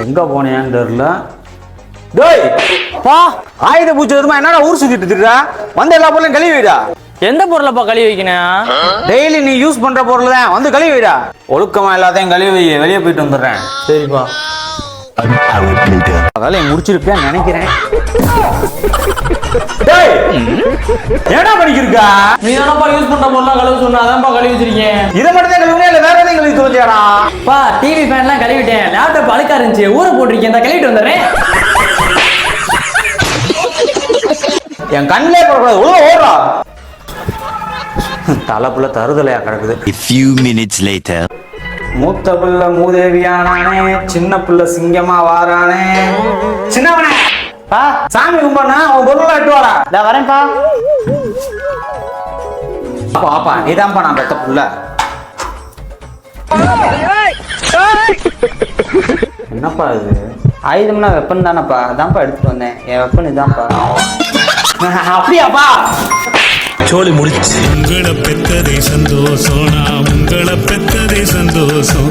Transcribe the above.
எங்க போனேன்னு தெரியல. டேய் பா, ஆயுத பூஜை வருமா என்னடா ஊர் சுத்திட்டு இருக்கா? வந்து எல்லா பொருளையும் கழுவி வைடா. எந்த பொருளைப்பா கழுவி வைக்கணும்? டெய்லி நீ யூஸ் பண்ற பொருள் தான், வந்து கழுவி வைடா. ஒழுக்கமா எல்லாத்தையும் கழுவி வை, வெளியே போயிட்டு வந்துடுறேன். சரிப்பா. வேலையை முடிச்சிருப்பேன்னு நினைக்கிறேன். டேய் என்னடா பண்ணிக்கிருக்கா? நீ தானப்பா யூஸ் பண்ற பொருளா கழுவி சொன்னா அதான்ப்பா கழுவி வச்சிருக்கேன். இதை மட்டும் தான் கழுவுனே இல்ல வேற எதையும் கழுவி சொல்லியாடா? பா டிவி ஃபேன்லாம் கழுவிட்டேன், லேப்டாப் அழுக்கா இருந்துச்சு ஊற போட்டிருக்கேன், இந்த கழுவிட்டு வந்துடுறேன். என் கண்ணிலே போடக்கூடாது, உள்ள ஓடுறா. தலைப்புல தருதலையா கிடக்குது. A few minutes later. மூத்த பிள்ளை மூதேவியானானே, சின்ன பிள்ளை சிங்கமா வாரானே. சின்னவனே பா, சாமி கும்பிடனா உன் பொருளை எட்டுவாடா. நான் வரேன்ப்பா. பாப்பா நீதான்ப்பா நான் பெத்த புள்ள. என்னப்பா இது? ஆயுதம்னா வெப்பன் தானப்பா, அதான்ப்பா எடுத்துட்டு வந்தேன். என் வெப்பன் இதான்ப்பா. அப்படியாப்பா? சோழி முடிச்சு. உங்களை பெத்ததே சந்தோஷம், நான் உங்களை பெத்ததே சந்தோஷம்.